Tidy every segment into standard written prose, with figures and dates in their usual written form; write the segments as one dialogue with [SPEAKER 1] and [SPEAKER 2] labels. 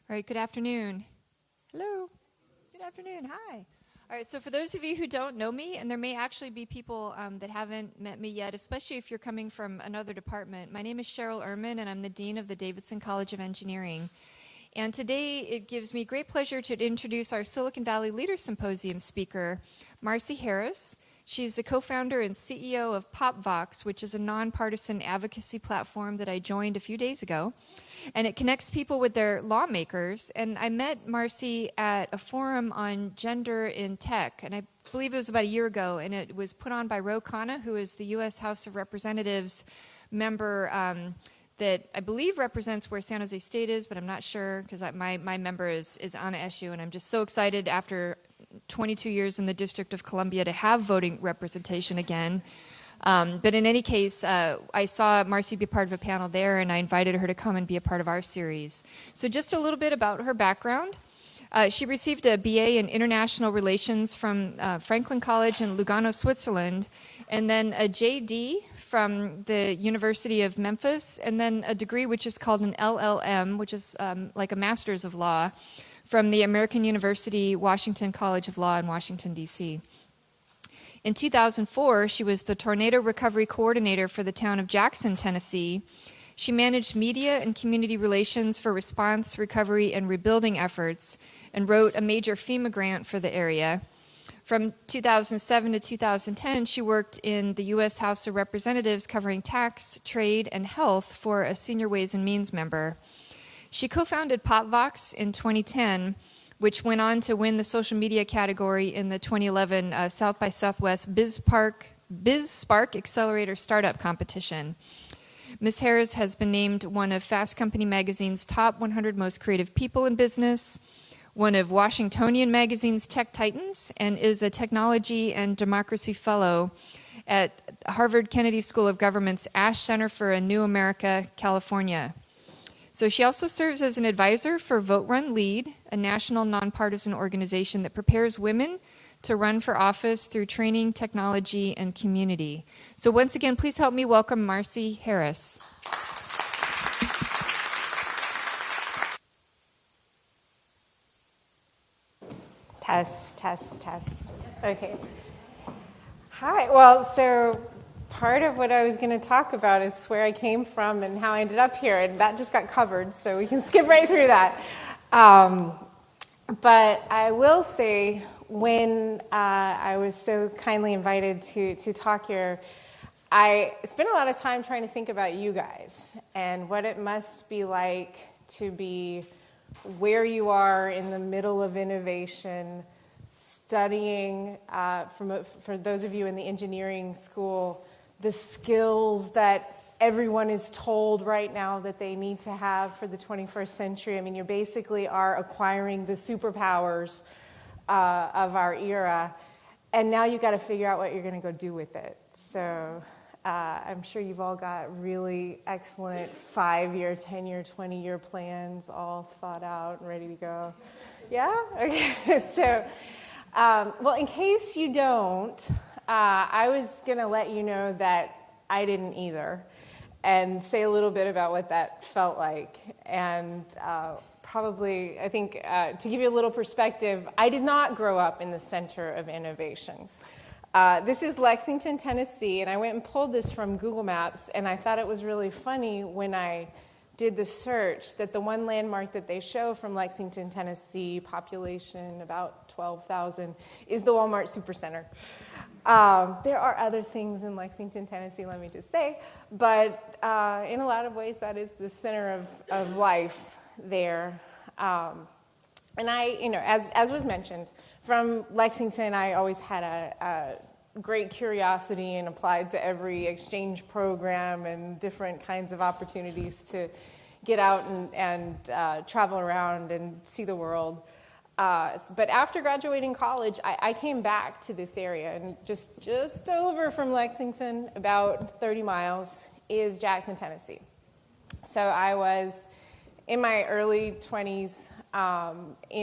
[SPEAKER 1] All right, good afternoon. Hello. Good afternoon. Hi. All right, so for those of you who don't know me, and there may actually be people that haven't met me yet, especially if you're coming from another department, my name is Cheryl Ehrman, and I'm the Dean of the Davidson College of Engineering. And today it gives me great pleasure to introduce our Silicon Valley Leaders Symposium speaker, Marcy Harris. She's the co-founder and CEO of PopVox, which is a nonpartisan advocacy platform that I joined a few days ago. And it connects people with their lawmakers. And I met Marcy at a forum on gender in tech, and I believe it was about a year ago, and it was put on by Ro Khanna, who is the U.S. House of Representatives member that I believe represents where San Jose State is, but I'm not sure because my member is Anna Eshoo, and I'm just so excited after 22 years in the District of Columbia to have voting representation again. But in any case, I saw Marcy be part of a panel there, and I invited her to come and be a part of our series. So just a little bit about her background. She received a BA in International Relations from Franklin College in Lugano, Switzerland, and then a JD from the University of Memphis, and then a degree which is called an LLM, which is like a Master's of Law, from the American University Washington College of Law in Washington, D.C. In 2004, she was the Tornado Recovery Coordinator for the town of Jackson, Tennessee. She managed media and community relations for response, recovery, and rebuilding efforts, and wrote a major FEMA grant for the area. From 2007 to 2010, she worked in the U.S. House of Representatives covering tax, trade, and health for a senior Ways and Means member. She co-founded PopVox in 2010, which went on to win the social media category in the 2011 South by Southwest BizSpark Accelerator Startup Competition. Ms. Harris has been named one of Fast Company magazine's top 100 most creative people in business, one of Washingtonian magazine's Tech Titans, and is a Technology and Democracy Fellow at Harvard Kennedy School of Government's Ash Center for a New America, California. So she also serves as an advisor for Vote Run Lead, a national nonpartisan organization that prepares women to run for office through training, technology, and community. So once again, please help me welcome Marcy Harris.
[SPEAKER 2] Test. Okay. Hi. Well, so part of what I was going to talk about is where I came from and how I ended up here, and that just got covered, so we can skip right through that. But I will say, when I was so kindly invited to talk here, I spent a lot of time trying to think about you guys and what it must be like to be where you are in the middle of innovation, studying, for those of you in the engineering school, the skills that everyone is told right now that they need to have for the 21st century. I mean, you basically are acquiring the superpowers of our era, and now you've got to figure out what you're going to go do with it. So I'm sure you've all got really excellent 5-year, 10-year, 20-year plans all thought out and ready to go. Yeah? Okay. So, well, in case you don't, I was going to let you know that I didn't either, and say a little bit about what that felt like. And probably, I think, to give you a little perspective, I did not grow up in the center of innovation. This is Lexington, Tennessee, and I went and pulled this from Google Maps, and I thought it was really funny when I did the search that the one landmark that they show from Lexington, Tennessee, population about 12,000, is the Walmart Supercenter. There are other things in Lexington, Tennessee, let me just say, but in a lot of ways that is the center of life there. And I, as was mentioned, from Lexington, I always had a great curiosity and applied to every exchange program and different kinds of opportunities to get out and travel around and see the world. But after graduating college, I came back to this area, and just over from Lexington, about 30 miles, is Jackson, Tennessee. So I was in my early 20s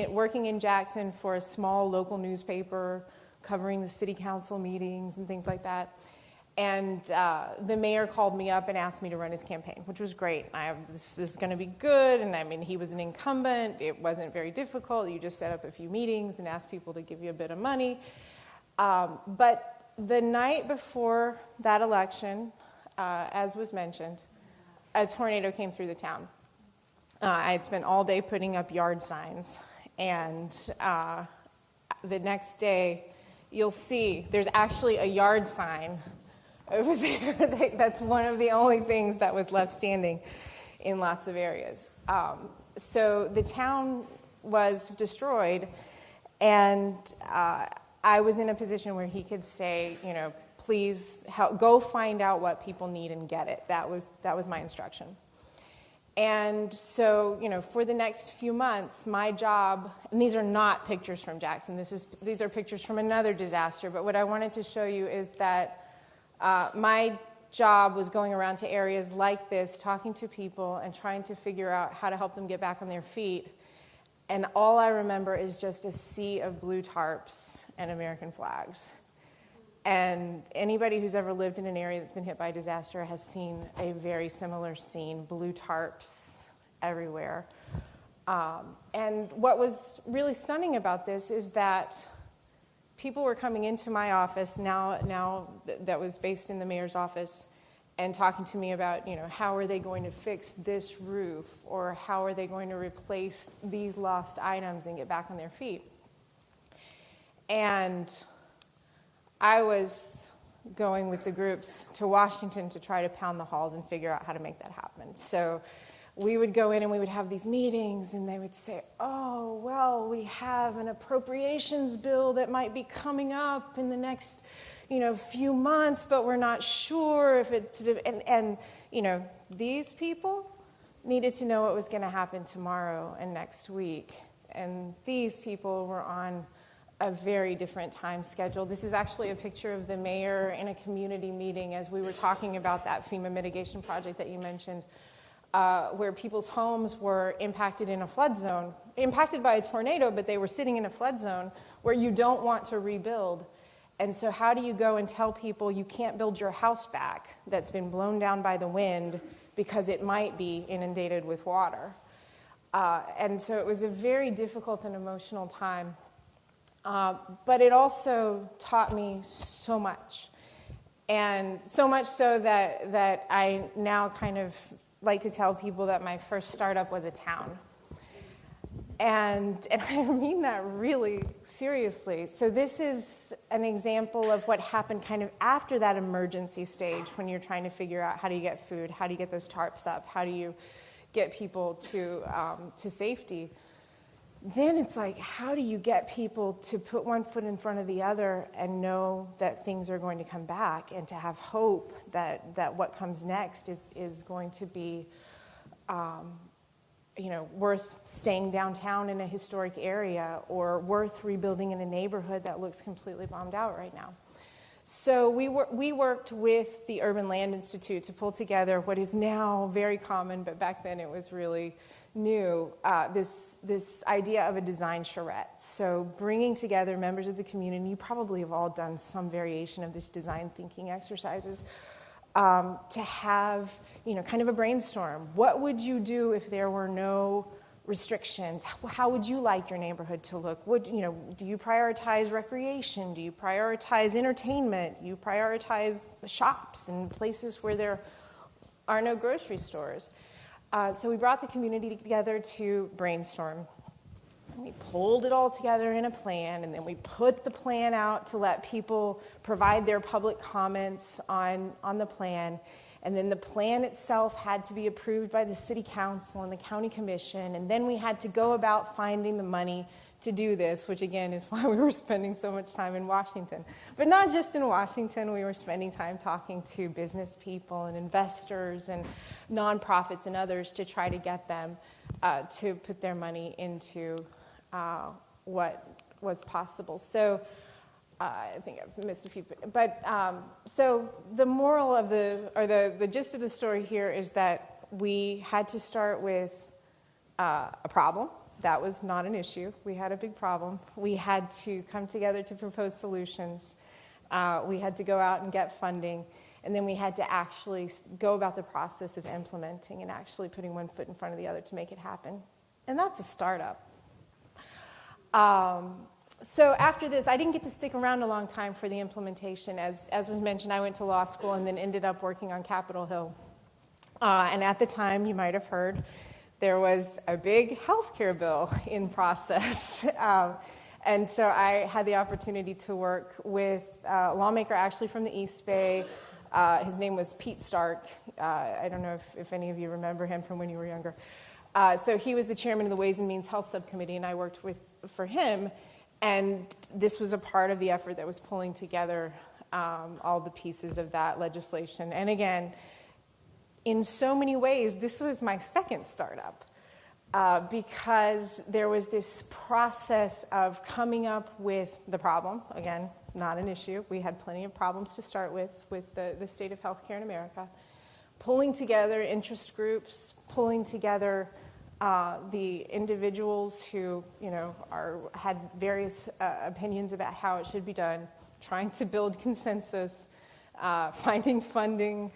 [SPEAKER 2] working in Jackson for a small local newspaper, covering the city council meetings and things like that. And the mayor called me up and asked me to run his campaign, which was great. This is going to be good. And I mean, he was an incumbent. It wasn't very difficult. You just set up a few meetings and ask people to give you a bit of money. But the night before that election, as was mentioned, a tornado came through the town. I had spent all day putting up yard signs. And the next day, you'll see there's actually a yard sign over there. That's one of the only things that was left standing in lots of areas. So the town was destroyed, and I was in a position where he could say, please help, go find out what people need and get it. That was my instruction. And so, for the next few months, my job, and these are not pictures from Jackson, these are pictures from another disaster, but what I wanted to show you is that my job was going around to areas like this, talking to people and trying to figure out how to help them get back on their feet. And all I remember is just a sea of blue tarps and American flags. And anybody who's ever lived in an area that's been hit by a disaster has seen a very similar scene, blue tarps everywhere. And what was really stunning about this is that people were coming into my office now that was based in the mayor's office and talking to me about, how are they going to fix this roof, or how are they going to replace these lost items and get back on their feet. And I was going with the groups to Washington to try to pound the halls and figure out how to make that happen. So we would go in and we would have these meetings, and they would say, oh, well, we have an appropriations bill that might be coming up in the next, few months, but we're not sure if it's, and these people needed to know what was going to happen tomorrow and next week. And these people were on a very different time schedule. This is actually a picture of the mayor in a community meeting as we were talking about that FEMA mitigation project that you mentioned, where people's homes were impacted in a flood zone, impacted by a tornado, but they were sitting in a flood zone where you don't want to rebuild. And so how do you go and tell people you can't build your house back that's been blown down by the wind because it might be inundated with water? And so it was a very difficult and emotional time. But it also taught me so much. And so much so that I now kind of like to tell people that my first startup was a town. And I mean that really seriously. So this is an example of what happened kind of after that emergency stage, when you're trying to figure out how do you get food, how do you get those tarps up, how do you get people to safety. Then it's like, how do you get people to put one foot in front of the other and know that things are going to come back, and to have hope that what comes next is going to be worth staying downtown in a historic area, or worth rebuilding in a neighborhood that looks completely bombed out right now. So we worked with the Urban Land Institute to pull together what is now very common, but back then it was really new, this idea of a design charrette. So bringing together members of the community, you probably have all done some variation of this design thinking exercises, to have, kind of a brainstorm. What would you do if there were no restrictions? How would you like your neighborhood to look? Do you prioritize recreation? Do you prioritize entertainment? Do you prioritize shops and places where there are no grocery stores? So we brought the community together to brainstorm. And we pulled it all together in a plan, and then we put the plan out to let people provide their public comments on the plan. And then the plan itself had to be approved by the city council and the county commission. And then we had to go about finding the money to do this, which again is why we were spending so much time in Washington. But not just in Washington, we were spending time talking to business people and investors and nonprofits and others to try to get them to put their money into what was possible. So I think I've missed a few, but so the moral of the gist of the story here is that we had to start with a problem. That was not an issue. We had a big problem. We had to come together to propose solutions. We had to go out and get funding. And then we had to actually go about the process of implementing and actually putting one foot in front of the other to make it happen. And that's a startup. So after this, I didn't get to stick around a long time for the implementation. As was mentioned, I went to law school and then ended up working on Capitol Hill. And at the time, you might have heard, there was a big healthcare bill in process. And so I had the opportunity to work with a lawmaker actually from the East Bay. His name was Pete Stark. I don't know if any of you remember him from when you were younger. So he was the chairman of the Ways and Means Health Subcommittee, and I worked for him. And this was a part of the effort that was pulling together all the pieces of that legislation. And again, in so many ways, this was my second startup because there was this process of coming up with the problem. Again, not an issue. We had plenty of problems to start with the state of healthcare in America. Pulling together interest groups, pulling together the individuals who had various opinions about how it should be done, trying to build consensus, finding funding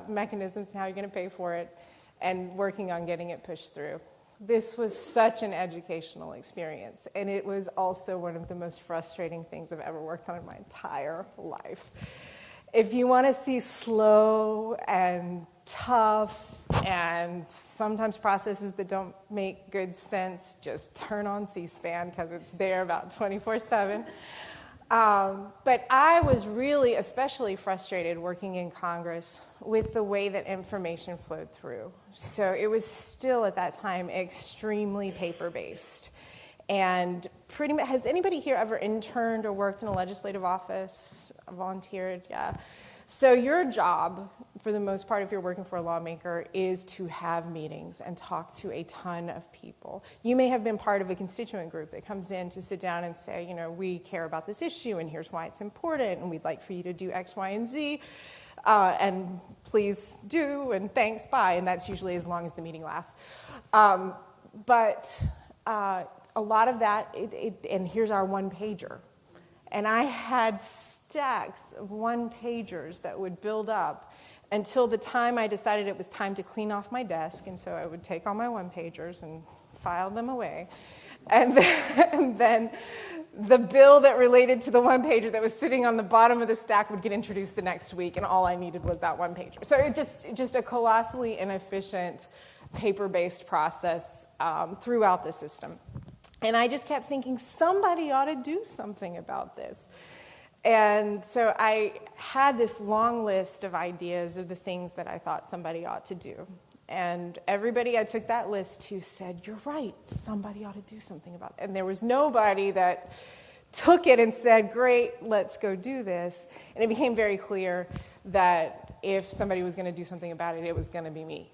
[SPEAKER 2] mechanisms and how you're going to pay for it, and working on getting it pushed through. This was such an educational experience, and it was also one of the most frustrating things I've ever worked on in my entire life. If you want to see slow and tough and sometimes processes that don't make good sense, just turn on C-SPAN because it's there about 24/7. But I was really especially frustrated working in Congress with the way that information flowed through. So it was still at that time extremely paper-based. And pretty much, has anybody here ever interned or worked in a legislative office, volunteered? Yeah. So your job, for the most part, if you're working for a lawmaker, is to have meetings and talk to a ton of people. You may have been part of a constituent group that comes in to sit down and say, we care about this issue, and here's why it's important, and we'd like for you to do X, Y, and Z, and please do, and thanks, bye, and that's usually as long as the meeting lasts. But a lot of that, and here's our one-pager. And I had stacks of one-pagers that would build up until the time I decided it was time to clean off my desk, and so I would take all my one-pagers and file them away. And then the bill that related to the one-pager that was sitting on the bottom of the stack would get introduced the next week, and all I needed was that one-pager. So it just a colossally inefficient, paper-based process throughout the system. And I just kept thinking, somebody ought to do something about this. And so I had this long list of ideas of the things that I thought somebody ought to do. And everybody I took that list to said, you're right, somebody ought to do something about it. And there was nobody that took it and said, great, let's go do this. And it became very clear that if somebody was going to do something about it, it was going to be me.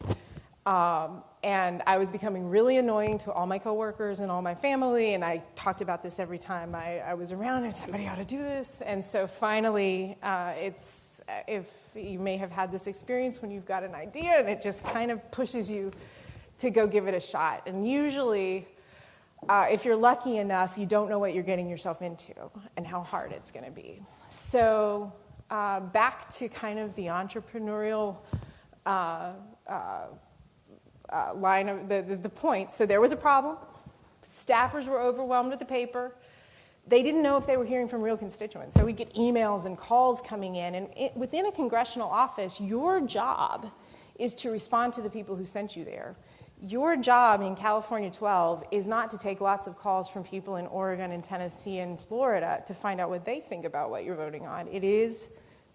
[SPEAKER 2] And I was becoming really annoying to all my coworkers and all my family, and I talked about this every time I was around, and somebody ought to do this. And so finally, if you may have had this experience when you've got an idea, and it just kind of pushes you to go give it a shot. And usually, if you're lucky enough, you don't know what you're getting yourself into and how hard it's going to be. So back to kind of the entrepreneurial line of the point. So there was a problem. Staffers were overwhelmed with the paper. They didn't know if they were hearing from real constituents. So we'd get emails and calls coming in. And within a congressional office, your job is to respond to the people who sent you there. Your job in California 12 is not to take lots of calls from people in Oregon and Tennessee and Florida to find out what they think about what you're voting on. It is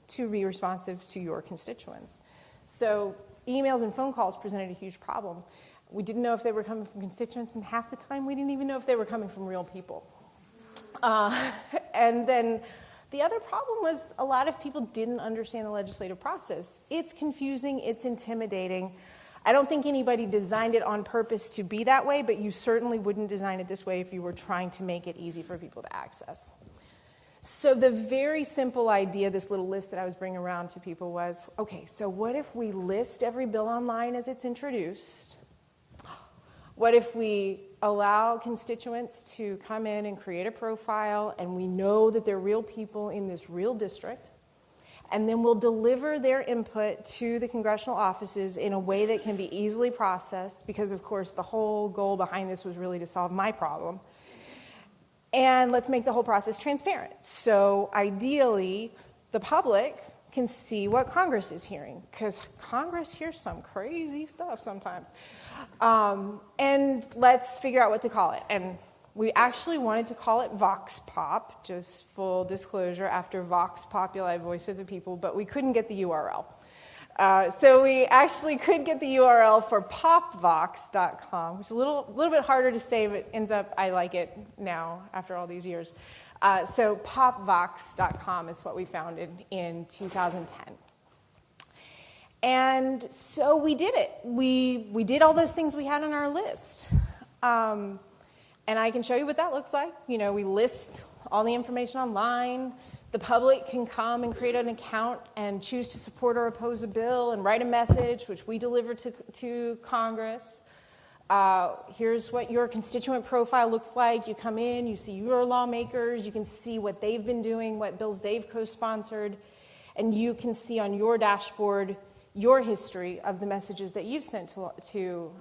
[SPEAKER 2] to be responsive to your constituents. So emails and phone calls presented a huge problem. We didn't know if they were coming from constituents, and half the time we didn't even know if they were coming from real people. And then the other problem was a lot of people didn't understand the legislative process. It's confusing, it's intimidating. I don't think anybody designed it on purpose to be that way, but you certainly wouldn't design it this way if you were trying to make it easy for people to access. So the very simple idea, this little list that I was bringing around to people was, okay, so what if we list every bill online as it's introduced? What if we allow constituents to come in and create a profile, and we know that they're real people in this real district? and then we'll deliver their input to the congressional offices in a way that can be easily processed, because of course the whole goal behind this was really to solve my problem. And let's make the whole process transparent. So ideally, the public can see what Congress is hearing, because Congress hears some crazy stuff sometimes. And let's figure out what to call it. And we actually wanted to call it Vox Pop, just full disclosure, after Vox Populi, Voice of the People, but we couldn't get the URL. So we actually could get the URL for PopVox.com, which is a little bit harder to say, but ends up, I like it now after all these years. So PopVox.com is what we founded in 2010. And so we did it. We did all those things we had on our list. And I can show you what that looks like. You know, we list all the information online. The public can come and create an account and choose to support or oppose a bill and write a message, which we deliver to Congress. Here's what your constituent profile looks like. You come in, you see your lawmakers, you can see what they've been doing, what bills they've co-sponsored, and you can see on your dashboard your history of the messages that you've sent to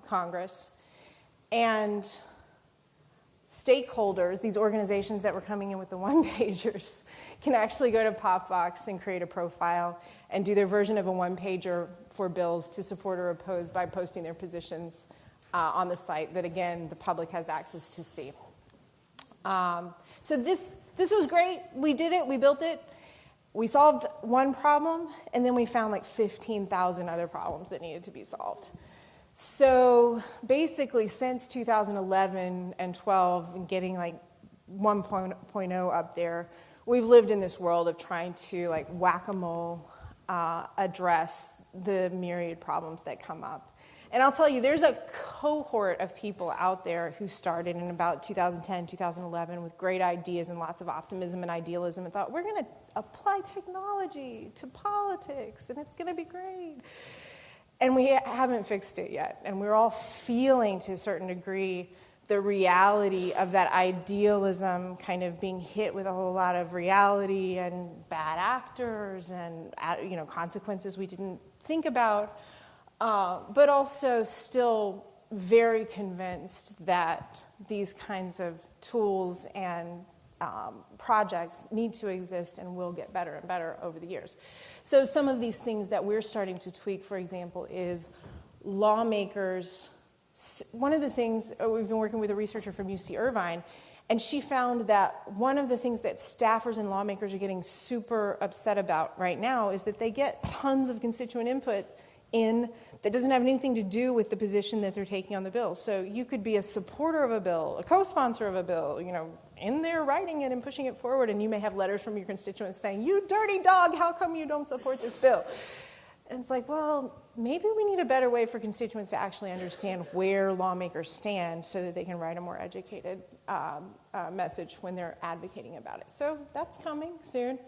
[SPEAKER 2] Congress. And stakeholders, these organizations that were coming in with the one-pagers, can actually go to PopVox and create a profile and do their version of a one-pager for bills to support or oppose by posting their positions on the site that, again, the public has access to see. So this was great. We did it. We built it. We solved one problem, and then we found like 15,000 other problems that needed to be solved. So basically, since 2011 and 12, and getting like 1.0 up there, we've lived in this world of trying to like whack-a-mole address the myriad problems that come up. And I'll tell you, there's a cohort of people out there who started in about 2010, 2011 with great ideas and lots of optimism and idealism and thought, we're going to apply technology to politics and it's going to be great. And we haven't fixed it yet. And we're all feeling, to a certain degree, the reality of that idealism kind of being hit with a whole lot of reality and bad actors and consequences we didn't think about, but also still very convinced that these kinds of tools and projects need to exist and will get better and better over the years. So some of these things that we're starting to tweak, for example, is lawmakers. One of the things, we've been working with a researcher from UC Irvine, and she found that one of the things that staffers and lawmakers are getting super upset about right now is that they get tons of constituent input in that doesn't have anything to do with the position that they're taking on the bill. So you could be a supporter of a bill, a co-sponsor of a bill, in there writing it and pushing it forward, and you may have letters from your constituents saying, you dirty dog, how come you don't support this bill? And it's like, well, maybe we need a better way for constituents to actually understand where lawmakers stand so that they can write a more educated message when they're advocating about it. So that's coming soon.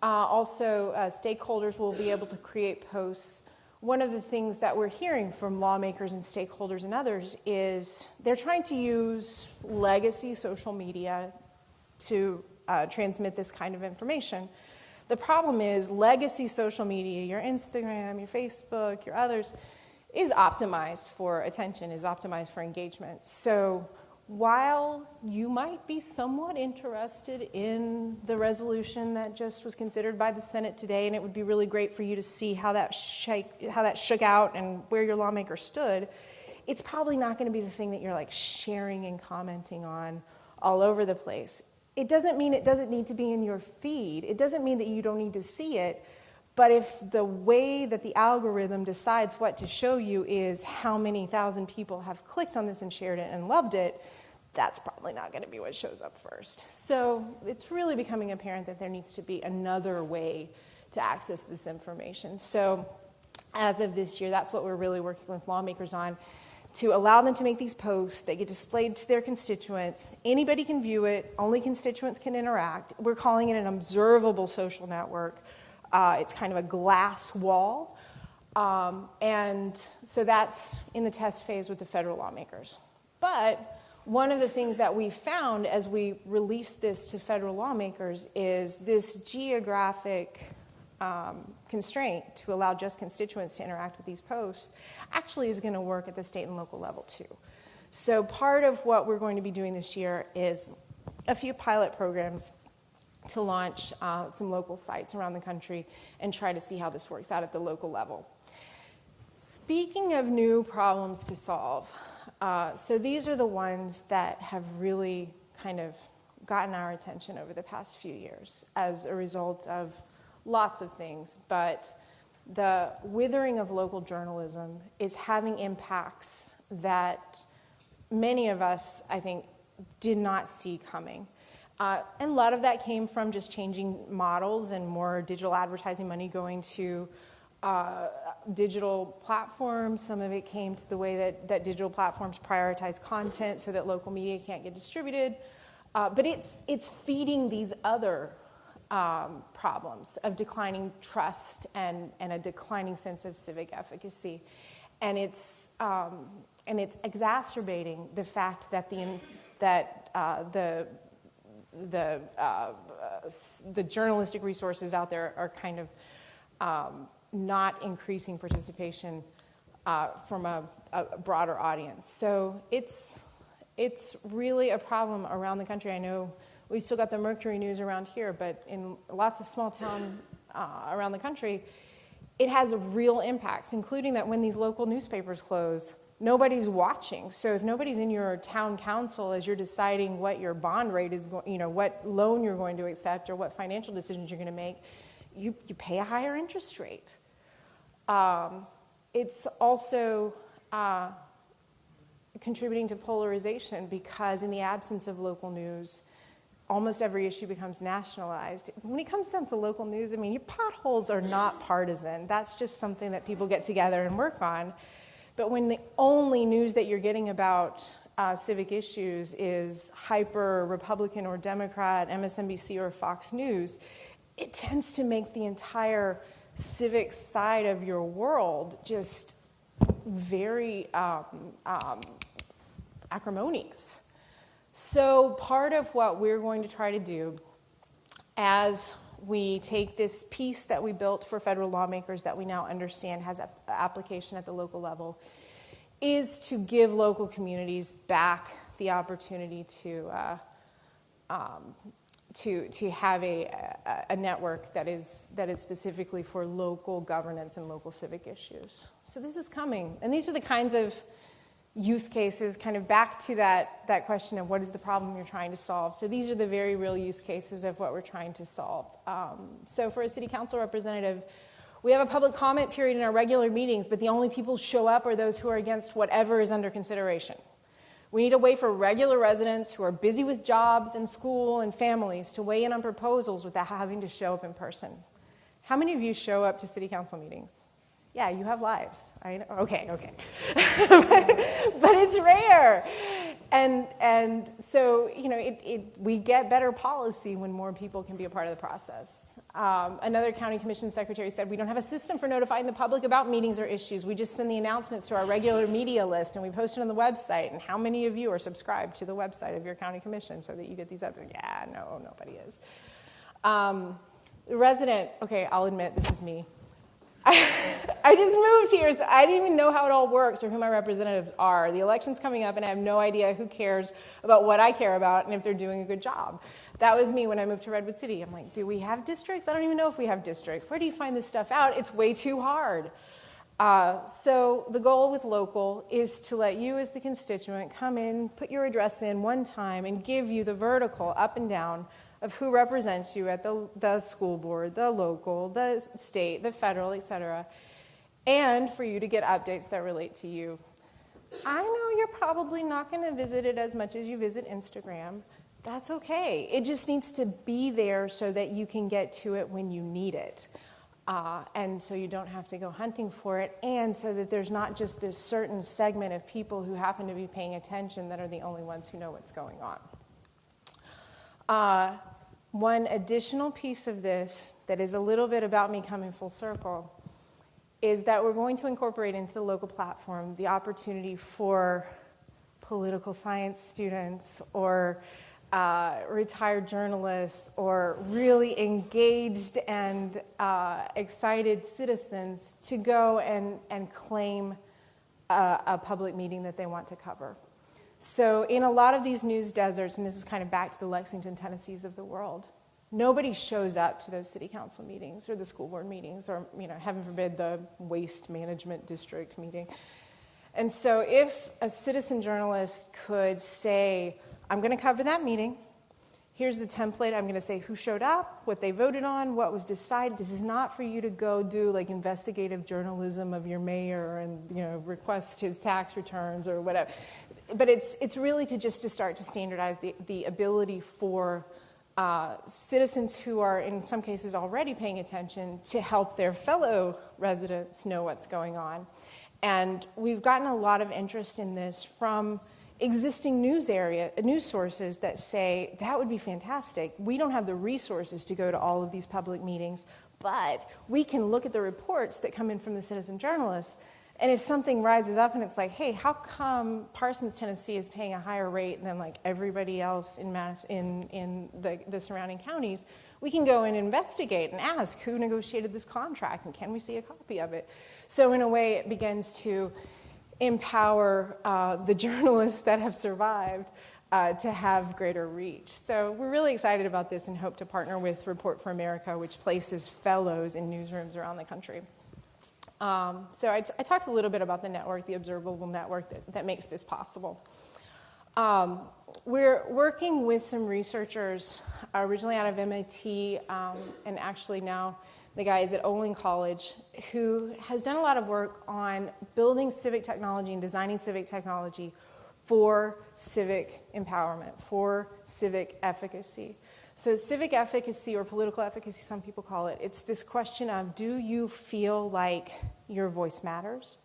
[SPEAKER 2] Also, stakeholders will be able to create posts. One of the things that we're hearing from lawmakers and stakeholders and others is they're trying to use legacy social media to transmit this kind of information. The problem is legacy social media, your Instagram, your Facebook, your others, is optimized for attention, is optimized for engagement. So while you might be somewhat interested in the resolution that just was considered by the Senate today, and it would be really great for you to see how that shook out and where your lawmaker stood, it's probably not going to be the thing that you're like sharing and commenting on all over the place. It doesn't mean it doesn't need to be in your feed. It doesn't mean that you don't need to see it. But if the way that the algorithm decides what to show you is how many thousand people have clicked on this and shared it and loved it, that's probably not going to be what shows up first. So it's really becoming apparent that there needs to be another way to access this information. So as of this year, that's what we're really working with lawmakers on, to allow them to make these posts. They get displayed to their constituents. Anybody can view it. Only constituents can interact. We're calling it an observable social network. It's kind of a glass wall. And so that's in the test phase with the federal lawmakers. But one of the things that we found as we released this to federal lawmakers is this geographic constraint to allow just constituents to interact with these posts actually is going to work at the state and local level too. So part of what we're going to be doing this year is a few pilot programs to launch some local sites around the country and try to see how this works out at the local level. Speaking of new problems to solve, so these are the ones that have really kind of gotten our attention over the past few years as a result of lots of things, but the withering of local journalism is having impacts that many of us, I think, did not see coming. And a lot of that came from just changing models and more digital advertising money going to digital platforms. Some of it came to the way that digital platforms prioritize content so that local media can't get distributed. But it's feeding these other problems of declining trust and a declining sense of civic efficacy. And it's exacerbating the fact that the journalistic resources out there are kind of not increasing participation from a broader audience. So it's really a problem around the country. I know we still got the Mercury News around here, but in lots of small towns around the country, it has real impacts, including that when these local newspapers close, nobody's watching. So if nobody's in your town council as you're deciding what your bond rate is, what loan you're going to accept or what financial decisions you're going to make, you pay a higher interest rate. It's also contributing to polarization because in the absence of local news, almost every issue becomes nationalized. When it comes down to local news, I mean, your potholes are not partisan. That's just something that people get together and work on. But when the only news that you're getting about civic issues is hyper Republican or Democrat, MSNBC or Fox News, it tends to make the entire civic side of your world just very acrimonious. So part of what we're going to try to do as we take this piece that we built for federal lawmakers that we now understand has application at the local level is to give local communities back the opportunity to have a network that is specifically for local governance and local civic issues. So this is coming, and these are the kinds of use cases, kind of back to that question of what is the problem you're trying to solve. So these are the very real use cases of what we're trying to solve. So for a city council representative, we have a public comment period in our regular meetings, but the only people who show up are those who are against whatever is under consideration. We need a way for regular residents who are busy with jobs and school and families to weigh in on proposals without having to show up in person. How many of you show up to city council meetings? Yeah, you have lives. I know. Okay. but it's rare. And so, we get better policy when more people can be a part of the process. Another county commission secretary said, we don't have a system for notifying the public about meetings or issues. We just send the announcements to our regular media list and we post it on the website. And how many of you are subscribed to the website of your county commission so that you get these updates? Yeah, no, nobody is. The resident, okay, I'll admit this is me. I just moved here, so I didn't even know how it all works or who my representatives are. The election's coming up, and I have no idea who cares about what I care about and if they're doing a good job. That was me when I moved to Redwood City. I'm like, do we have districts? I don't even know if we have districts. Where do you find this stuff out? It's way too hard. So the goal with local is to let you as the constituent come in, put your address in one time, and give you the vertical up and down of who represents you at the school board, the local, the state, the federal, et cetera, and for you to get updates that relate to you. I know you're probably not going to visit it as much as you visit Instagram. That's okay. It just needs to be there so that you can get to it when you need it. And so you don't have to go hunting for it, and so that there's not just this certain segment of people who happen to be paying attention that are the only ones who know what's going on. One additional piece of this that is a little bit about me coming full circle is that we're going to incorporate into the local platform the opportunity for political science students or retired journalists or really engaged and excited citizens to go and claim a public meeting that they want to cover. So in a lot of these news deserts, and this is kind of back to the Lexington, Tennessees of the world, nobody shows up to those city council meetings or the school board meetings or, heaven forbid, the waste management district meeting. And so if a citizen journalist could say, I'm going to cover that meeting, here's the template, I'm going to say who showed up, what they voted on, what was decided. This is not for you to go do like investigative journalism of your mayor and request his tax returns or whatever. But it's really to start to standardize the ability for citizens who are in some cases already paying attention to help their fellow residents know what's going on. And we've gotten a lot of interest in this from existing news sources that say, that would be fantastic. We don't have the resources to go to all of these public meetings, but we can look at the reports that come in from the citizen journalists. And if something rises up and it's like, hey, how come Parsons, Tennessee is paying a higher rate than like everybody else in the surrounding counties, we can go and investigate and ask who negotiated this contract and can we see a copy of it? So in a way, it begins to empower the journalists that have survived to have greater reach. So we're really excited about this and hope to partner with Report for America, which places fellows in newsrooms around the country. So I talked a little bit about the network, the observable network that makes this possible. We're working with some researchers originally out of MIT and actually now the guy is at Olin College, who has done a lot of work on building civic technology and designing civic technology for civic empowerment, for civic efficacy. So civic efficacy, or political efficacy, some people call it, it's this question of, do you feel like your voice matters?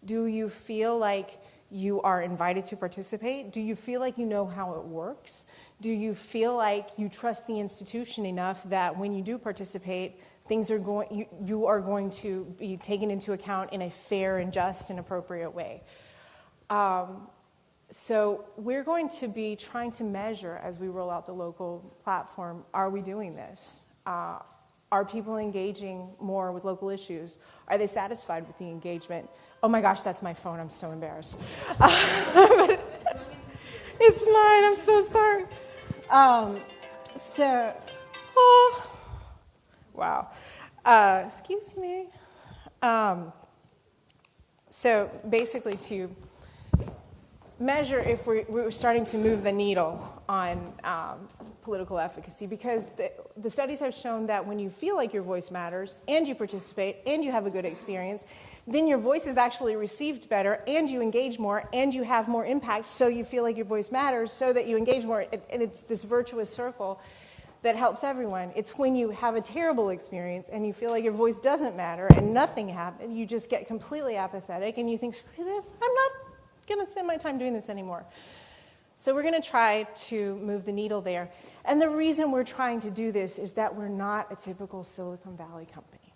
[SPEAKER 2] Do you feel like you are invited to participate? Do you feel like you know how it works? Do you feel like you trust the institution enough that when you do participate, you are going to be taken into account in a fair and just and appropriate way? So we're going to be trying to measure as we roll out the local platform, are we doing this? Are people engaging more with local issues? Are they satisfied with the engagement? Oh my gosh, that's my phone, I'm so embarrassed. It's mine, I'm so sorry. Wow. Excuse me. So basically to measure if we're starting to move the needle on political efficacy, because the studies have shown that when you feel like your voice matters and you participate and you have a good experience, then your voice is actually received better and you engage more and you have more impact, so you feel like your voice matters so that you engage more, and it's this virtuous circle that helps everyone. It's when you have a terrible experience and you feel like your voice doesn't matter and nothing happened, you just get completely apathetic and you think, screw this, I'm not going to spend my time doing this anymore. So we're going to try to move the needle there. And the reason we're trying to do this is that we're not a typical Silicon Valley company.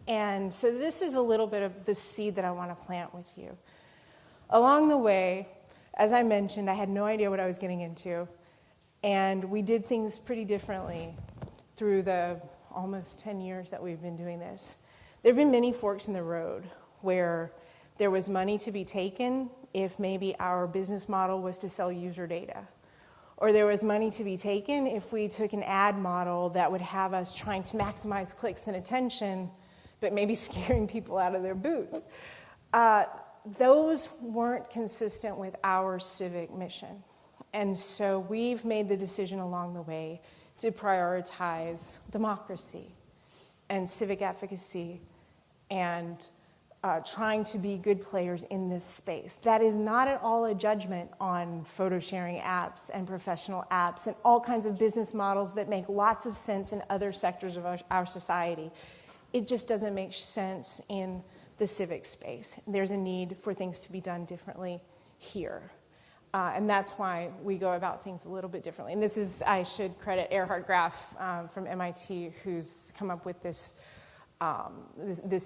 [SPEAKER 2] And so this is a little bit of the seed that I want to plant with you. Along the way, as I mentioned, I had no idea what I was getting into. And we did things pretty differently through the almost 10 years that we've been doing this. There have been many forks in the road where there was money to be taken if maybe our business model was to sell user data. Or there was money to be taken if we took an ad model that would have us trying to maximize clicks and attention, but maybe scaring people out of their booths. Those weren't consistent with our civic mission. And so we've made the decision along the way to prioritize democracy and civic efficacy and trying to be good players in this space. That is not at all a judgment on photo sharing apps and professional apps and all kinds of business models that make lots of sense in other sectors of our society. It just doesn't make sense in the civic space. There's a need for things to be done differently here. And that's why we go about things a little bit differently. And this is, I should credit Erhard Graf from MIT, who's come up with this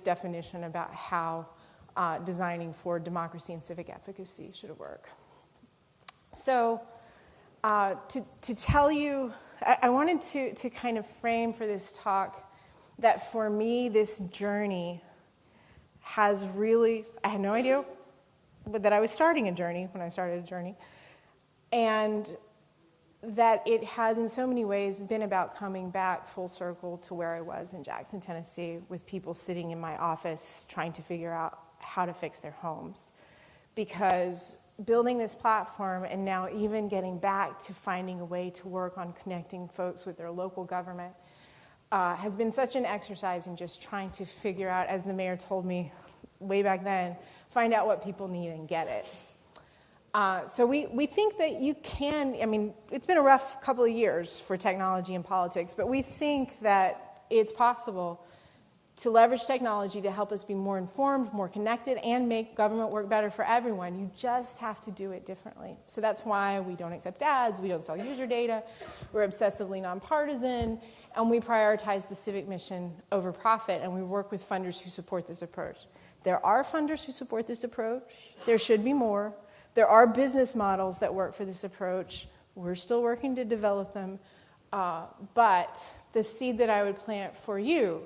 [SPEAKER 2] definition about how designing for democracy and civic efficacy should work. So to tell you, I wanted to kind of frame for this talk that for me, this journey has really, I had no idea that I was starting a journey when I started a journey, and that it has in so many ways been about coming back full circle to where I was in Jackson, Tennessee, with people sitting in my office trying to figure out how to fix their homes. Because building this platform and now even getting back to finding a way to work on connecting folks with their local government has been such an exercise in just trying to figure out, as the mayor told me way back then, find out what people need and get it. So we think that you can, I mean, it's been a rough couple of years for technology and politics, but we think that it's possible to leverage technology to help us be more informed, more connected, and make government work better for everyone. You just have to do it differently. So that's why we don't accept ads, we don't sell user data, we're obsessively nonpartisan, and we prioritize the civic mission over profit, and we work with funders who support this approach. There are funders who support this approach. There should be more. There are business models that work for this approach. We're still working to develop them. But the seed that I would plant for you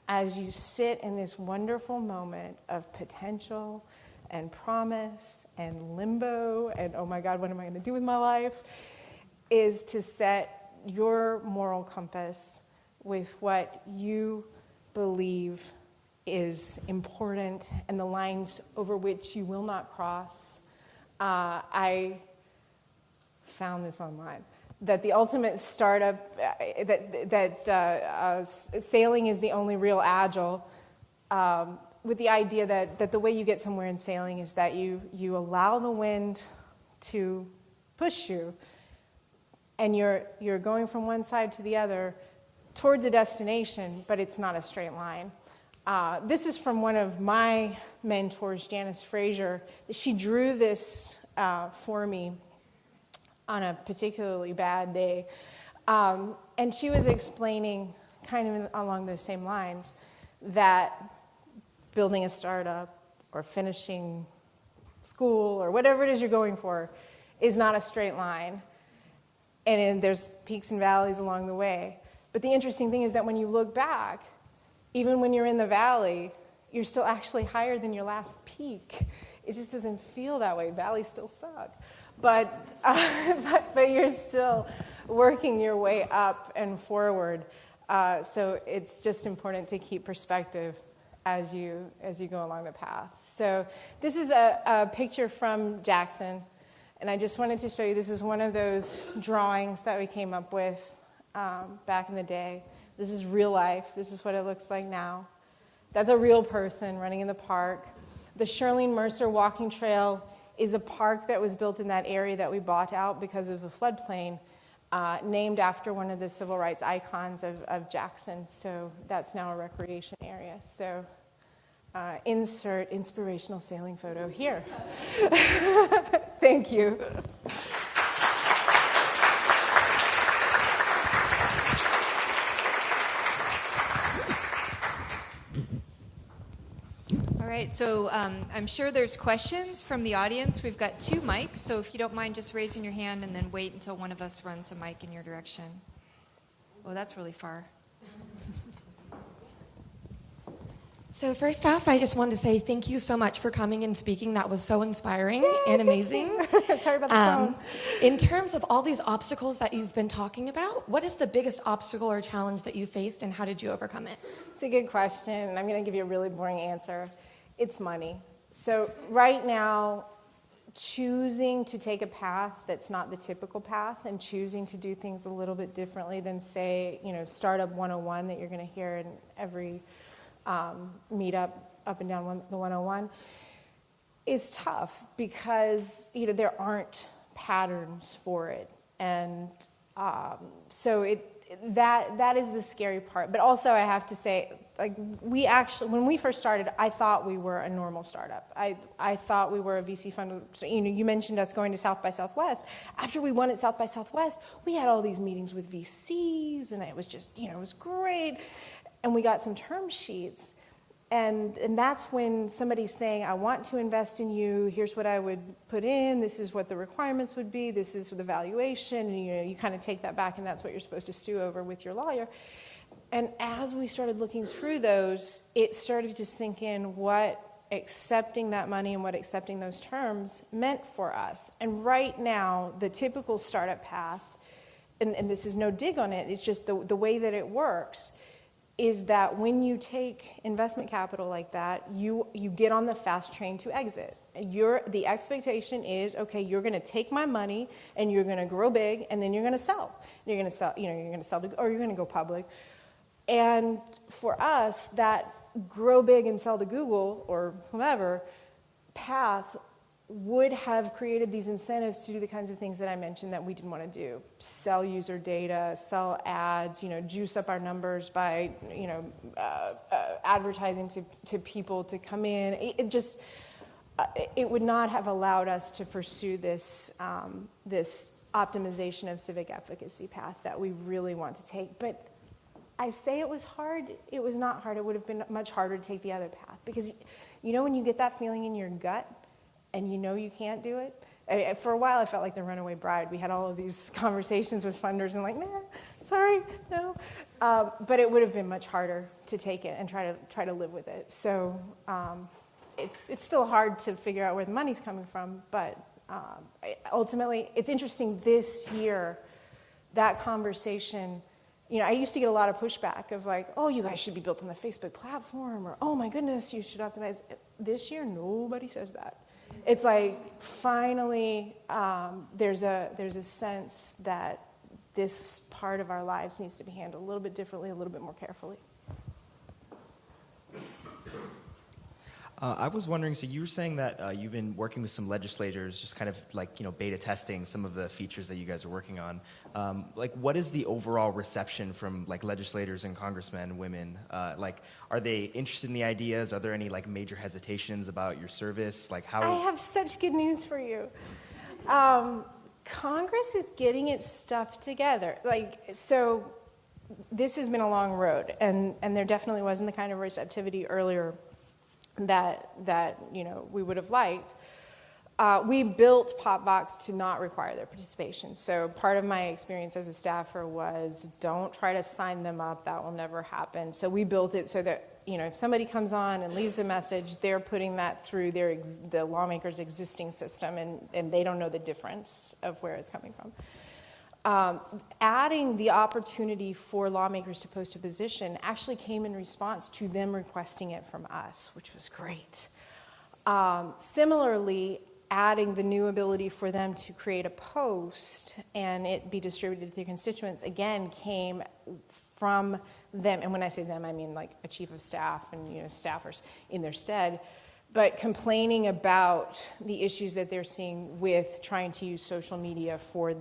[SPEAKER 2] as you sit in this wonderful moment of potential and promise and limbo and, oh my God, what am I going to do with my life, is to set your moral compass with what you believe is important and the lines over which you will not cross. I found this online, that the ultimate startup, sailing is the only real agile, with the idea that the way you get somewhere in sailing is that you allow the wind to push you, and you're going from one side to the other towards a destination, but it's not a straight line. This is from one of my mentors, Janice Frazier. She drew this for me on a particularly bad day. And she was explaining, kind of along those same lines, that building a startup or finishing school or whatever it is you're going for is not a straight line. And there's peaks and valleys along the way. But the interesting thing is that when you look back, even when you're in the valley, you're still actually higher than your last peak. It just doesn't feel that way. Valleys still suck. But you're still working your way up and forward. So it's just important to keep perspective as you go along the path. So this is a picture from Jackson. And I just wanted to show you, this is one of those drawings that we came up with back in the day. This is real life. This is what it looks like now. That's a real person running in the park. The Shirlene Mercer Walking Trail is a park that was built in that area that we bought out because of the floodplain, named after one of the civil rights icons of Jackson. So that's now a recreation area. So insert inspirational sailing photo here. Thank you.
[SPEAKER 1] All right, so I'm sure there's questions from the audience. We've got 2 mics, so if you don't mind just raising your hand and then wait until one of us runs a mic in your direction. Oh, that's really far.
[SPEAKER 3] So first off, I just wanted to say thank you so much for coming and speaking. That was so inspiring and amazing.
[SPEAKER 2] Sorry about the phone.
[SPEAKER 3] In terms of all these obstacles that you've been talking about, what is the biggest obstacle or challenge that you faced, and how did you overcome it?
[SPEAKER 2] It's a good question, and I'm going to give you a really boring answer. It's money. So right now, choosing to take a path that's not the typical path and choosing to do things a little bit differently than, say, Startup 101 that you're going to hear in every meetup up and down the 101 is tough because there aren't patterns for it, and so that is the scary part. But also I have to say, when we first started, I thought we were a normal startup. I thought we were a VC fund. So, you mentioned us going to South by Southwest. After we won at South by Southwest, we had all these meetings with VCs, and it was just it was great. And we got some term sheets, And that's when somebody's saying, I want to invest in you, here's what I would put in, this is what the requirements would be, this is the valuation, and you kind of take that back, and that's what you're supposed to stew over with your lawyer. And as we started looking through those, it started to sink in what accepting that money and what accepting those terms meant for us. And right now, the typical startup path, and this is no dig on it, it's just the way that it works, is that when you take investment capital like that, you get on the fast train to exit. The expectation is, okay, you're going to take my money and you're going to grow big, and then you're going to sell. You're going to sell, you're going to sell, or you're going to go public. And for us, that grow big and sell to Google or whomever path would have created these incentives to do the kinds of things that I mentioned that we didn't want to do. Sell user data, sell ads, juice up our numbers by, advertising to people to come in. It would not have allowed us to pursue this optimization of civic efficacy path that we really want to take. But I say it was hard. It was not hard. It would have been much harder to take the other path, because when you get that feeling in your gut, and you can't do it. For a while, I felt like the runaway bride. We had all of these conversations with funders, and like, nah, sorry, no. But it would have been much harder to take it and try to live with it. So it's still hard to figure out where the money's coming from. But ultimately, it's interesting this year, that conversation. I used to get a lot of pushback of like, oh, you guys should be built on the Facebook platform, or oh my goodness, you should optimize. This year, nobody says that. It's like finally there's a sense that this part of our lives needs to be handled a little bit differently, a little bit more carefully.
[SPEAKER 4] I was wondering, so you were saying that you've been working with some legislators, just kind of like, beta testing some of the features that you guys are working on. What is the overall reception from legislators and congressmen and women? Are they interested in the ideas? Are there any major hesitations about your service? How?
[SPEAKER 2] I have such good news for you. Congress is getting its stuff together. So this has been a long road, and there definitely wasn't the kind of receptivity earlier that we would have liked. We built PopVox to not require their participation. So part of my experience as a staffer was, don't try to sign them up. That will never happen. So we built it so that if somebody comes on and leaves a message, they're putting that through the lawmaker's existing system, and they don't know the difference of where it's coming from. Adding the opportunity for lawmakers to post a position actually came in response to them requesting it from us, which was great. Similarly, adding the new ability for them to create a post and it be distributed to their constituents, again, came from them. And when I say them, I mean a chief of staff and staffers in their stead. But complaining about the issues that they're seeing with trying to use social media for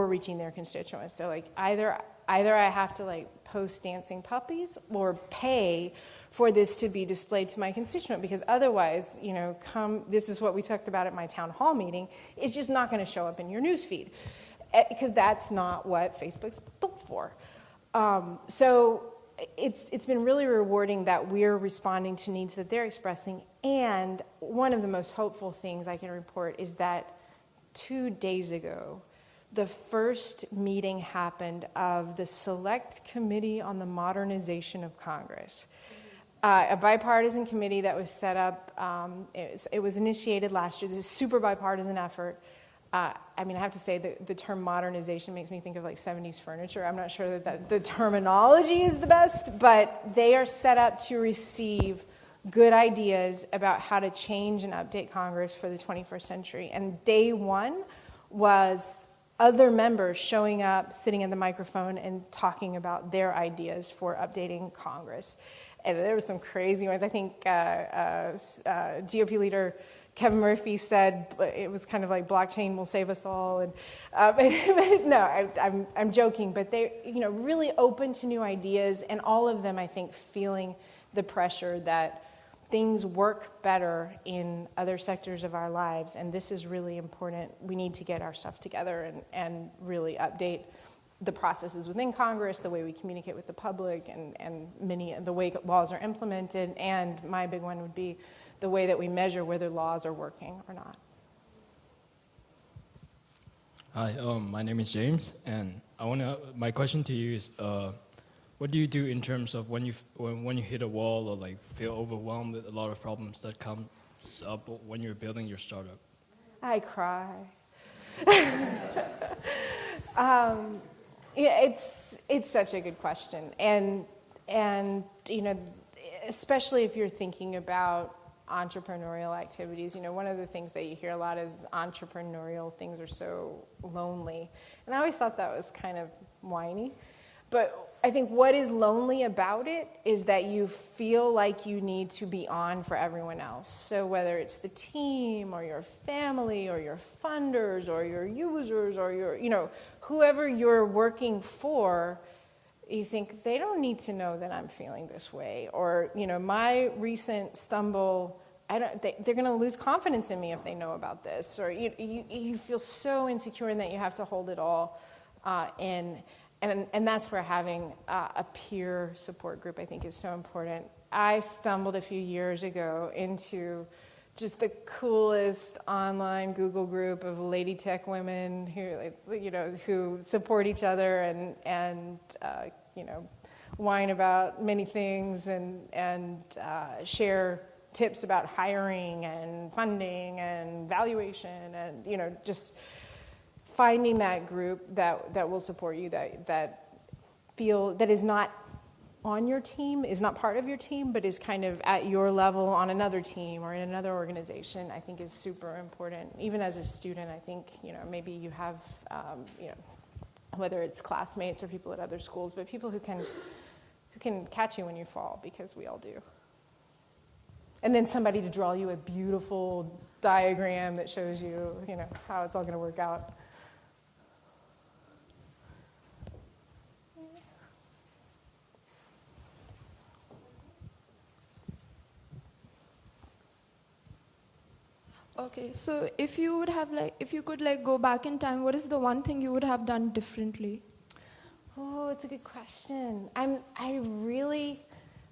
[SPEAKER 2] reaching their constituents. So either I have to post dancing puppies or pay for this to be displayed to my constituent, because otherwise, this is what we talked about at my town hall meeting, it's just not going to show up in your newsfeed, because that's not what Facebook's built for. So it's been really rewarding that we're responding to needs that they're expressing. And one of the most hopeful things I can report is that 2 days ago, the first meeting happened of the Select Committee on the Modernization of Congress, a bipartisan committee that was set up. It was initiated last year. This is a super bipartisan effort. I have to say the term modernization makes me think of 70s furniture. I'm not sure that the terminology is the best, but they are set up to receive good ideas about how to change and update Congress for the 21st century. And day one was other members showing up, sitting at the microphone, and talking about their ideas for updating Congress. And there were some crazy ones. I think GOP leader Kevin Murphy said it was kind of like blockchain will save us all. And no, I'm joking. But they're really open to new ideas, and all of them, I think, feeling the pressure that things work better in other sectors of our lives, and this is really important. We need to get our stuff together and really update the processes within Congress, the way we communicate with the public, and the way laws are implemented, and my big one would be the way that we measure whether laws are working or not.
[SPEAKER 5] Hi, my name is James, and my question to you is, what do you do in terms of when you hit a wall or like feel overwhelmed with a lot of problems that comes up when you're building your startup?
[SPEAKER 2] I cry. It's such a good question, and especially if you're thinking about entrepreneurial activities. One of the things that you hear a lot is entrepreneurial things are so lonely, and I always thought that was kind of whiny. But I think what is lonely about it is that you feel like you need to be on for everyone else. So whether it's the team or your family or your funders or your users or whoever you're working for, you think they don't need to know that I'm feeling this way. Or, my recent stumble, they're going to lose confidence in me if they know about this. Or you feel so insecure in that you have to hold it all in. And that's where having a peer support group, I think, is so important. I stumbled a few years ago into just the coolest online Google group of lady tech women who support each other and whine about many things and share tips about hiring and funding and valuation and just finding that group that will support you, that is not on your team, is not part of your team, but is kind of at your level on another team or in another organization, I think is super important. Even as a student, I think, maybe you have, whether it's classmates or people at other schools, but people who can catch you when you fall, because we all do. And then somebody to draw you a beautiful diagram that shows you, how it's all going to work out.
[SPEAKER 6] Okay, so if you could go back in time, what is the one thing you would have done differently?
[SPEAKER 2] Oh, it's a good question.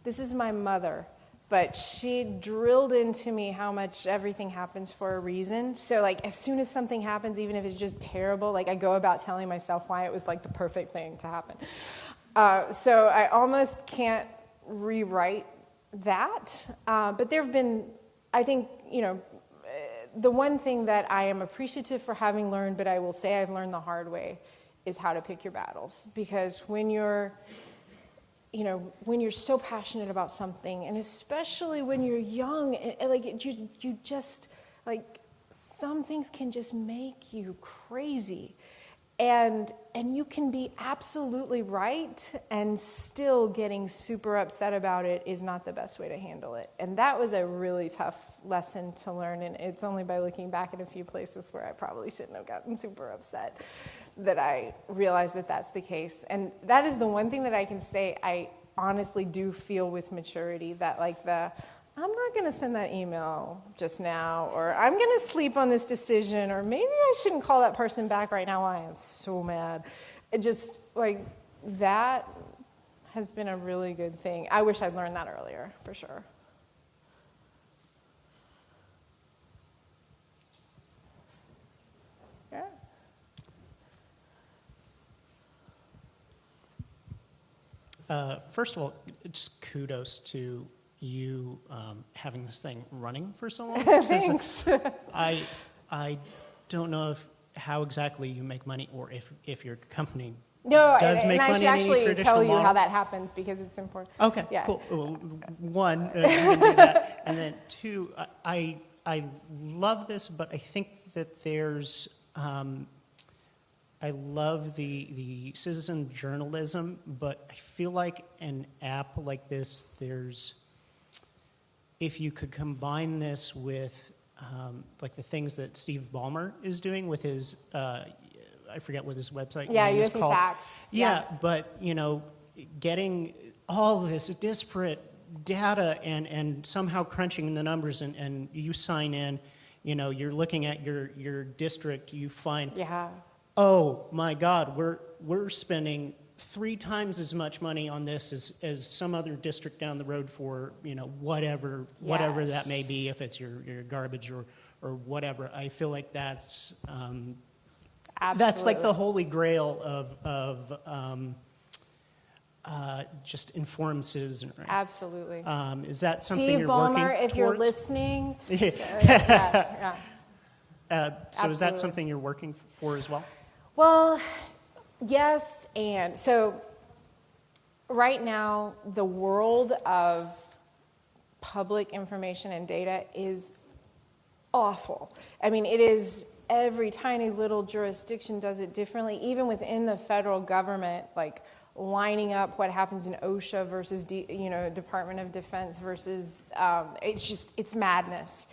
[SPEAKER 2] This is my mother, but she drilled into me how much everything happens for a reason. So as soon as something happens, even if it's just terrible, I go about telling myself why it was the perfect thing to happen. So I almost can't rewrite that. But there have been, I think, the one thing that I am appreciative for having learned, but I will say I've learned the hard way, is how to pick your battles. Because when you're so passionate about something, and especially when you're young, you just, some things can just make you crazy. And you can be absolutely right, and still getting super upset about it is not the best way to handle it. And that was a really tough lesson to learn, and it's only by looking back at a few places where I probably shouldn't have gotten super upset that I realized that that's the case. And that is the one thing that I can say I honestly do feel with maturity, that I'm not going to send that email just now, or I'm going to sleep on this decision, or maybe I shouldn't call that person back right now. I am so mad. It just, that has been a really good thing. I wish I'd learned that earlier, for sure. Yeah.
[SPEAKER 7] First of all, just kudos to you having this thing running for so long.
[SPEAKER 2] Thanks.
[SPEAKER 7] I don't know how exactly you make money, or if your company
[SPEAKER 2] does
[SPEAKER 7] make
[SPEAKER 2] money. And I should actually tell you how that happens, because it's important.
[SPEAKER 7] Okay,
[SPEAKER 2] yeah.
[SPEAKER 7] Cool. Well, one, you can do that, and then two, I love this, but I think that there's. I love the citizen journalism, but I feel like an app like this, if you could combine this with the things that Steve Ballmer is doing with his, I forget what his website is called.
[SPEAKER 2] Facts.
[SPEAKER 7] Yeah, but getting all this disparate data and somehow crunching the numbers, and you sign in, you're looking at your district, you find oh my God, we're spending 3 times as much money on this as some other district down the road for, whatever that may be, if it's your garbage or whatever. I feel like that's like the holy grail of just informed citizenry.
[SPEAKER 2] Absolutely.
[SPEAKER 7] Is that something
[SPEAKER 2] Steve
[SPEAKER 7] you're
[SPEAKER 2] Ballmer,
[SPEAKER 7] working
[SPEAKER 2] if you're
[SPEAKER 7] towards?
[SPEAKER 2] listening.
[SPEAKER 7] So is that
[SPEAKER 2] Absolutely.
[SPEAKER 7] something you're working for as well?
[SPEAKER 2] Well, yes, and so right now the world of public information and data is awful. I mean, it is, every tiny little jurisdiction does it differently, even within the federal government, like lining up what happens in OSHA versus Department of Defense versus it's madness.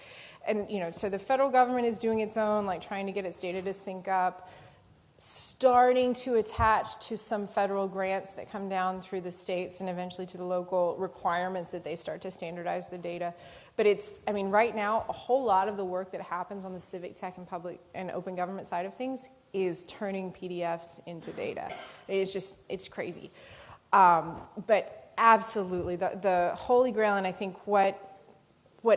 [SPEAKER 2] And so the federal government is doing its own, like trying to get its data to sync up, starting to attach to some federal grants that come down through the states and eventually to the local requirements that they start to standardize the data. But right now, a whole lot of the work that happens on the civic tech and public and open government side of things is turning PDFs into data. It's crazy. But absolutely, the holy grail, and I think what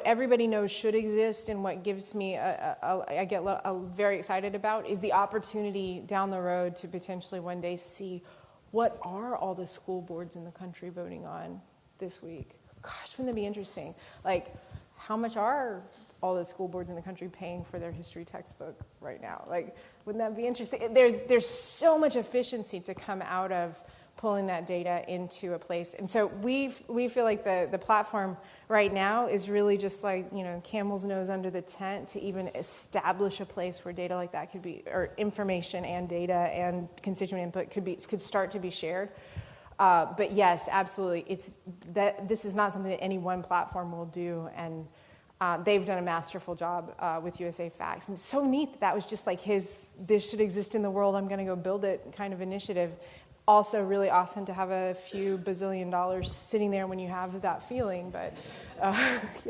[SPEAKER 2] everybody knows should exist and what gives me I get very excited about is the opportunity down the road to potentially one day see what are all the school boards in the country voting on this week. Gosh, wouldn't that be interesting? Like, how much are all the school boards in the country paying for their history textbook right now? Like, wouldn't that be interesting? There's so much efficiency to come out of pulling that data into a place. And so we feel like the platform right now is really just like, camel's nose under the tent to even establish a place where data like that could be, or information and data and constituent input could start to be shared. But yes, absolutely, this is not something that any one platform will do, and they've done a masterful job with USA Facts. And it's so neat that was just like this should exist in the world, I'm going to go build it kind of initiative. Also really awesome to have a few bazillion dollars sitting there when you have that feeling, but yeah.
[SPEAKER 7] Sorry, I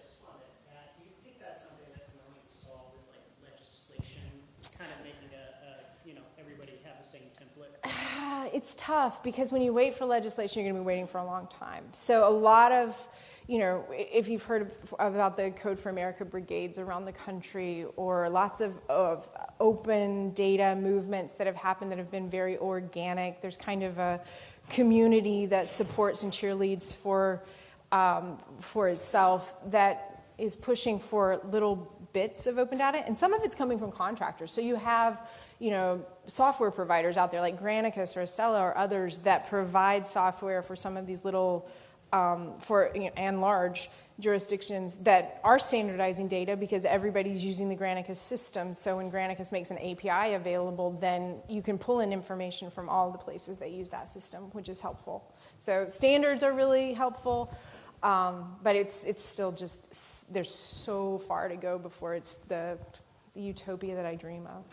[SPEAKER 7] just wanted to add, do you think that's something that can only be solved with legislation, kind of making everybody have the same template?
[SPEAKER 2] It's tough because when you wait for legislation, you're going to be waiting for a long time. So a lot of, if you've heard about the Code for America brigades around the country, or lots of open data movements that have happened that have been very organic, there's kind of a community that supports and cheerleads for itself that is pushing for little bits of open data, and some of it's coming from contractors. So you have software providers out there like Granicus or Acela or others that provide software for some of these little and large jurisdictions that are standardizing data because everybody's using the Granicus system. So when Granicus makes an API available, then you can pull in information from all the places that use that system, which is helpful. So standards are really helpful, but it's still just, there's so far to go before it's the utopia that I dream of.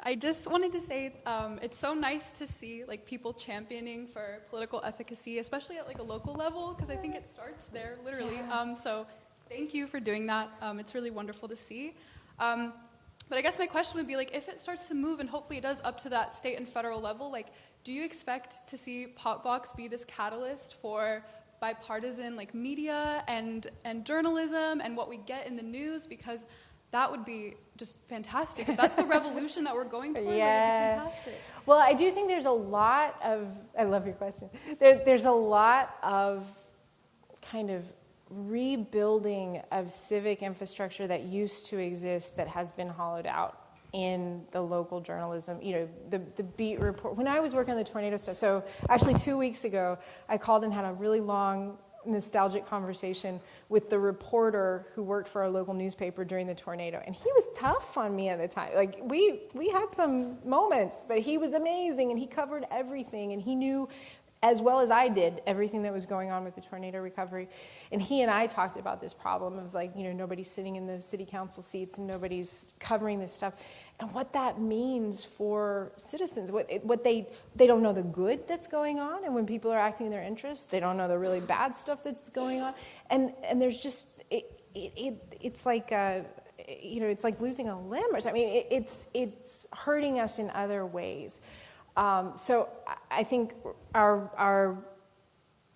[SPEAKER 8] I just wanted to say it's so nice to see people championing for political efficacy, especially at a local level, because I think it starts there literally.
[SPEAKER 2] Yeah.
[SPEAKER 8] So thank you for doing that. It's really wonderful to see. But I guess my question would be if it starts to move, and hopefully it does up to that state and federal level, do you expect to see PopVox be this catalyst for bipartisan media and journalism and what we get in the news? Because that would be just fantastic. If that's the revolution that we're going towards,
[SPEAKER 2] Yeah.
[SPEAKER 8] that would be fantastic.
[SPEAKER 2] Well, I do think there's a lot of, I love your question. There's a lot of kind of rebuilding of civic infrastructure that used to exist that has been hollowed out in the local journalism. The beat report. When I was working on the tornado stuff, so actually 2 weeks ago, I called and had a really long nostalgic conversation with the reporter who worked for our local newspaper during the tornado, and he was tough on me at the time. We had some moments, but he was amazing, and he covered everything, and he knew as well as I did everything that was going on with the tornado recovery. And he and I talked about this problem of nobody's sitting in the city council seats and nobody's covering this stuff, and what that means for citizens. What they don't know the good that's going on, and when people are acting in their interest, they don't know the really bad stuff that's going on. And there's just it's like it's like losing a limb or something. I mean, it's hurting us in other ways. So I think our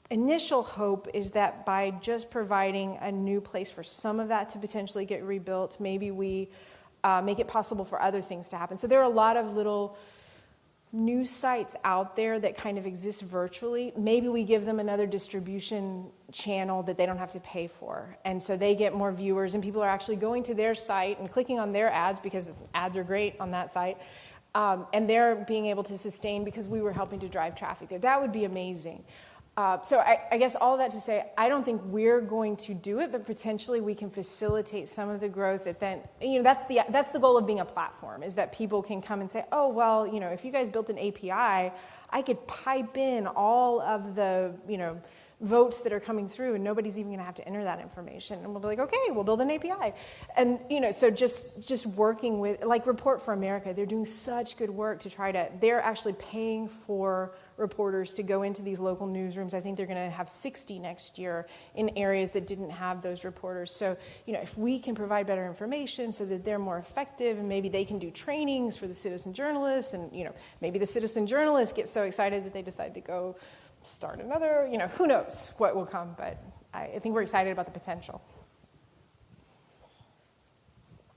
[SPEAKER 2] initial hope is that by just providing a new place for some of that to potentially get rebuilt, maybe we make it possible for other things to happen. So there are a lot of little news sites out there that kind of exist virtually. Maybe we give them another distribution channel that they don't have to pay for. And so they get more viewers, and people are actually going to their site and clicking on their ads, because ads are great on that site. And they're being able to sustain because we were helping to drive traffic there. That would be amazing. So I guess all of that to say, I don't think we're going to do it, but potentially we can facilitate some of the growth that then, that's the goal of being a platform, is that people can come and say, oh, well, if you guys built an API, I could pipe in all of the, votes that are coming through, and nobody's even going to have to enter that information. And we'll be like, okay, we'll build an API. And, so just working with, like Report for America, they're doing such good work they're actually paying for reporters to go into these local newsrooms. I think they're going to have 60 next year in areas that didn't have those reporters. So, if we can provide better information so that they're more effective, and maybe they can do trainings for the citizen journalists, and, maybe the citizen journalists get so excited that they decide to go start another, who knows what will come, but I think we're excited about the potential.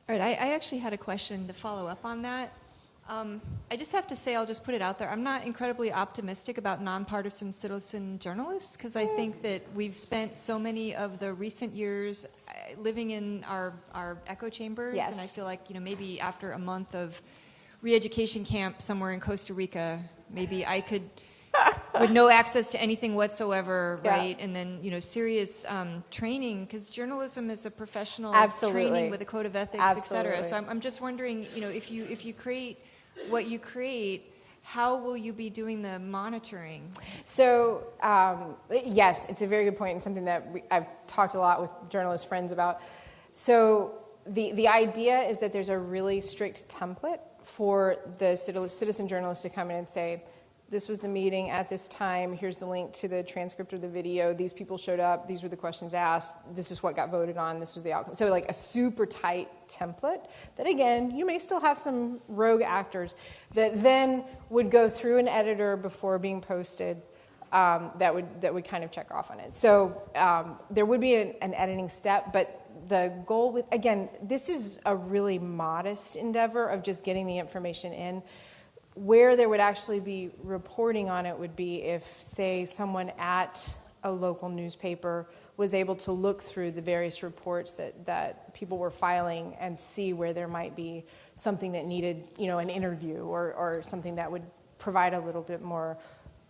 [SPEAKER 1] All right, I actually had a question to follow up on that. I just have to say, I'll just put it out there, I'm not incredibly optimistic about nonpartisan citizen journalists, because I think that we've spent so many of the recent years living in our echo chambers,
[SPEAKER 2] Yes.
[SPEAKER 1] and I feel like, maybe after a month of re-education camp somewhere in Costa Rica, maybe I could, with no access to anything whatsoever,
[SPEAKER 2] Yeah.
[SPEAKER 1] right? And then, serious training, because journalism is a professional
[SPEAKER 2] Absolutely.
[SPEAKER 1] training with a code of ethics, et cetera.
[SPEAKER 2] Absolutely.
[SPEAKER 1] So I'm just wondering, if you create what you create, how will you be doing the monitoring?
[SPEAKER 2] So, yes, it's a very good point, and something that I've talked a lot with journalist friends about. So the idea is that there's a really strict template for the citizen journalist to come in and say, this was the meeting at this time, here's the link to the transcript of the video, these people showed up, these were the questions asked, this is what got voted on, this was the outcome. So like a super tight template that, again, you may still have some rogue actors that then would go through an editor before being posted, that would kind of check off on it. So there would be an editing step, but the goal with, again, this is a really modest endeavor of just getting the information in. Where there would actually be reporting on it would be if, say, someone at a local newspaper was able to look through the various reports that people were filing and see where there might be something that needed, an interview or something that would provide a little bit more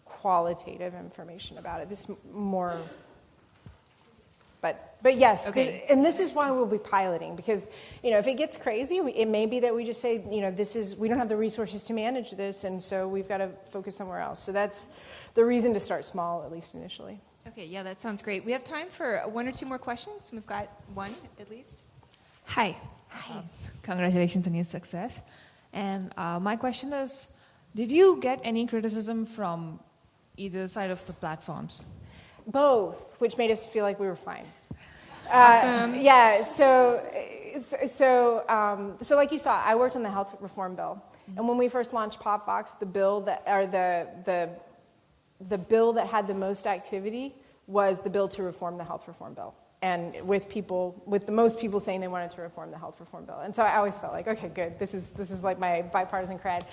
[SPEAKER 2] qualitative information about it. This more... But yes,
[SPEAKER 1] Okay.
[SPEAKER 2] And this is why we'll be piloting, because if it gets crazy, it may be that we just say we don't have the resources to manage this, and so we've got to focus somewhere else. So that's the reason to start small, at least initially.
[SPEAKER 1] Okay, yeah, that sounds great. We have time for one or two more questions. We've got one at least.
[SPEAKER 9] Hi.
[SPEAKER 2] Hi.
[SPEAKER 9] Congratulations on your success. And my question is, did you get any criticism from either side of the platforms?
[SPEAKER 2] Both, which made us feel like we were fine.
[SPEAKER 1] Awesome.
[SPEAKER 2] Yeah. So like you saw, I worked on the health reform bill, and when we first launched PopVox, the bill that had the most activity was the bill to reform the health reform bill, and with the most people saying they wanted to reform the health reform bill. And so I always felt like, okay, good. This is like my bipartisan cred.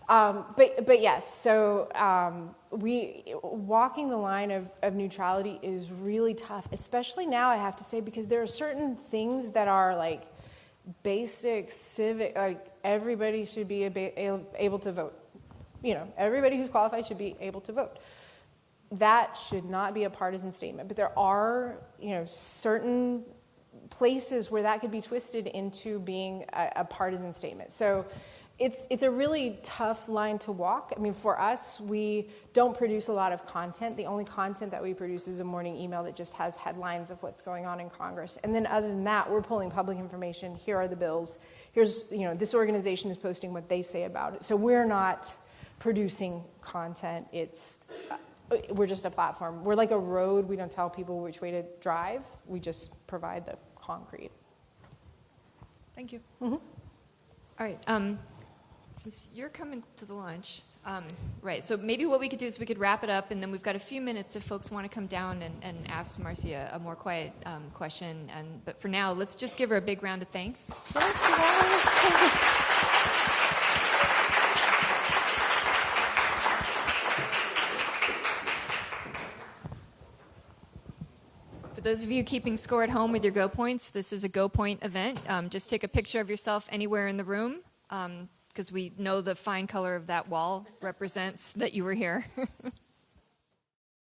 [SPEAKER 2] But yes, so walking the line of neutrality is really tough, especially now, I have to say, because there are certain things that are like basic civic, like everybody should be able to vote. Everybody who's qualified should be able to vote. That should not be a partisan statement, but there are, certain places where that could be twisted into being a partisan statement. So it's a really tough line to walk. I mean, for us, we don't produce a lot of content. The only content that we produce is a morning email that just has headlines of what's going on in Congress. And then other than that, we're pulling public information. Here are the bills. Here's, this organization is posting what they say about it. So we're not producing content. We're just a platform. We're like a road. We don't tell people which way to drive. We just provide the concrete.
[SPEAKER 9] Thank you.
[SPEAKER 1] All right. Since you're coming to the lunch, right, so maybe what we could do is we could wrap it up, and then we've got a few minutes if folks want to come down and ask Marcia a more quiet question. But for now, let's just give her a big round of thanks. For those of you keeping score at home with your Go Points, this is a Go Point event. Just take a picture of yourself anywhere in the room, because we know the fine color of that wall represents that you were here.